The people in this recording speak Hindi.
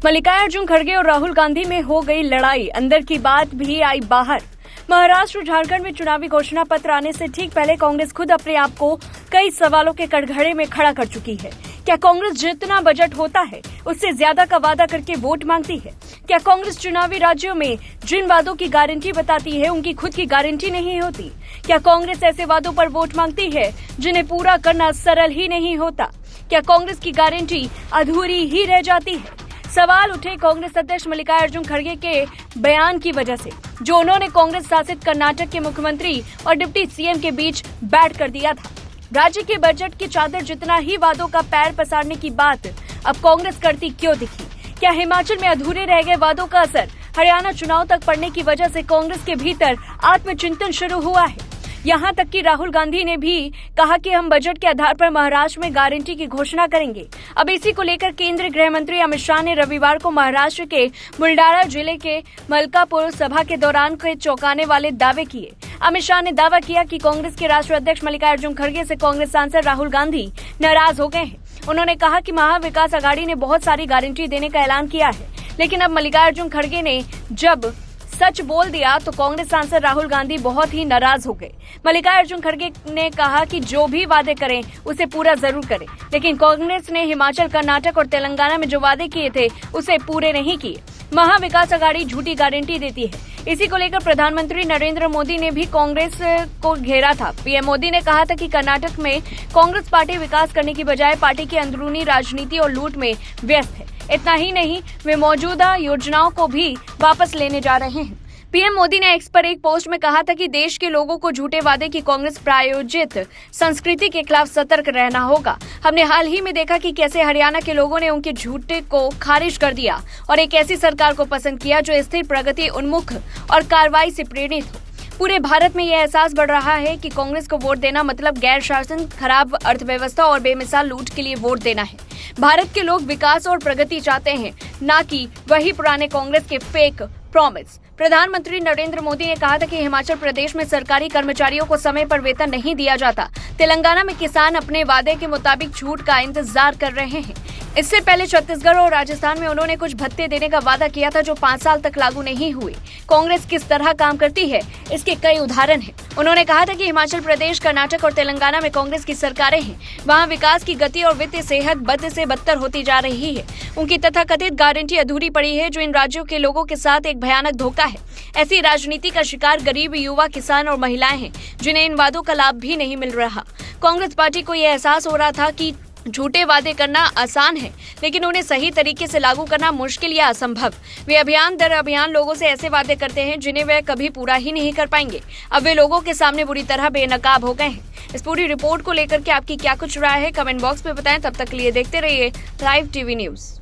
मल्लिकार्जुन खड़गे और राहुल गांधी में हो गई लड़ाई, अंदर की बात भी आई बाहर। महाराष्ट्र झारखंड में चुनावी घोषणा पत्र आने से ठीक पहले कांग्रेस खुद अपने आप को कई सवालों के कटघरे में खड़ा कर चुकी है। क्या कांग्रेस जितना बजट होता है उससे ज्यादा का वादा करके वोट मांगती है? क्या कांग्रेस चुनावी राज्यों में जिन वादों की गारंटी बताती है उनकी खुद की गारंटी नहीं होती? क्या कांग्रेस ऐसे वादों पर वोट मांगती है जिन्हें पूरा करना सरल ही नहीं होता? क्या कांग्रेस की गारंटी अधूरी ही रह जाती है? सवाल उठे कांग्रेस अध्यक्ष मल्लिकार्जुन खड़गे के बयान की वजह से, जो उन्होंने कांग्रेस शासित कर्नाटक के मुख्यमंत्री और डिप्टी सीएम के बीच बैठ कर दिया था। राज्य के बजट की चादर जितना ही वादों का पैर पसारने की बात अब कांग्रेस करती क्यों दिखी? क्या हिमाचल में अधूरे रह गए वादों का असर हरियाणा चुनाव तक पड़ने की वजह से कांग्रेस के भीतर आत्मचिंतन शुरू हुआ है? यहाँ तक कि राहुल गांधी ने भी कहा कि हम बजट के आधार पर महाराष्ट्र में गारंटी की घोषणा करेंगे। अब इसी को लेकर केंद्रीय गृह मंत्री अमित शाह ने रविवार को महाराष्ट्र के बुलडाणा जिले के मलकापुर सभा के दौरान कई चौंकाने वाले दावे किए। अमित शाह ने दावा किया कि कांग्रेस के राष्ट्रीय अध्यक्ष मल्लिकार्जुन खड़गे से कांग्रेस सांसद राहुल गांधी नाराज हो गए हैं। उन्होंने कहा कि महाविकास आघाड़ी ने बहुत सारी गारंटी देने का ऐलान किया है, लेकिन अब मल्लिकार्जुन खड़गे ने जब सच बोल दिया तो कांग्रेस सांसद राहुल गांधी बहुत ही नाराज हो गए। मल्लिकार्जुन खड़गे ने कहा कि जो भी वादे करें उसे पूरा जरूर करें, लेकिन कांग्रेस ने हिमाचल, कर्नाटक और तेलंगाना में जो वादे किए थे उसे पूरे नहीं किए। महाविकास आघाड़ी झूठी गारंटी देती है। इसी को लेकर प्रधानमंत्री नरेंद्र मोदी ने भी कांग्रेस को घेरा था। पीएम मोदी ने कहा था कि कर्नाटक में कांग्रेस पार्टी विकास करने की बजाय पार्टी की अंदरूनी राजनीति और लूट में व्यस्त है। इतना ही नहीं, वे मौजूदा योजनाओं को भी वापस लेने जा रहे हैं। पीएम मोदी ने एक्स पर एक पोस्ट में कहा था कि देश के लोगों को झूठे वादे की कांग्रेस प्रायोजित संस्कृति के खिलाफ सतर्क रहना होगा। हमने हाल ही में देखा कि कैसे हरियाणा के लोगों ने उनके झूठे को खारिज कर दिया और एक ऐसी सरकार को पसंद किया जो स्थिर, प्रगति उन्मुख और कार्रवाई से प्रेरित हो। पूरे भारत में यह एहसास बढ़ रहा है कि कांग्रेस को वोट देना मतलब गैर शासन, खराब अर्थव्यवस्था और बेमिसाल लूट के लिए वोट देना है। भारत के लोग विकास और प्रगति चाहते हैं, न कि वही पुराने कांग्रेस के फेक प्रॉमिस। प्रधानमंत्री नरेंद्र मोदी ने कहा था कि हिमाचल प्रदेश में सरकारी कर्मचारियों को समय पर वेतन नहीं दिया जाता। तेलंगाना में किसान अपने वादे के मुताबिक छूट का इंतजार कर रहे हैं। इससे पहले छत्तीसगढ़ और राजस्थान में उन्होंने कुछ भत्ते देने का वादा किया था जो 5 साल तक लागू नहीं हुए। कांग्रेस किस तरह काम करती है, इसके कई उदाहरण हैं। उन्होंने कहा था कि हिमाचल प्रदेश, कर्नाटक और तेलंगाना में कांग्रेस की सरकारें हैं। वहां विकास की गति और वित्तीय सेहत बद से बदतर होती जा रही है। उनकी तथाकथित गारंटी अधूरी पड़ी है, जो इन राज्यों के लोगों के साथ एक भयानक धोखा है। ऐसी राजनीति का शिकार गरीब, युवा, किसान और महिलाएं हैं, जिन्हें इन वादों का लाभ भी नहीं मिल रहा। कांग्रेस पार्टी को यह एहसास हो रहा था कि झूठे वादे करना आसान है, लेकिन उन्हें सही तरीके से लागू करना मुश्किल या असंभव। वे अभियान दर अभियान लोगों से ऐसे वादे करते हैं जिन्हें वे कभी पूरा ही नहीं कर पाएंगे। अब वे लोगों के सामने बुरी तरह बेनकाब हो गए हैं। इस पूरी रिपोर्ट को लेकर के आपकी क्या कुछ राय है, कमेंट बॉक्स में बताएं। तब तक के लिए देखते रहिए लाइव टीवी न्यूज।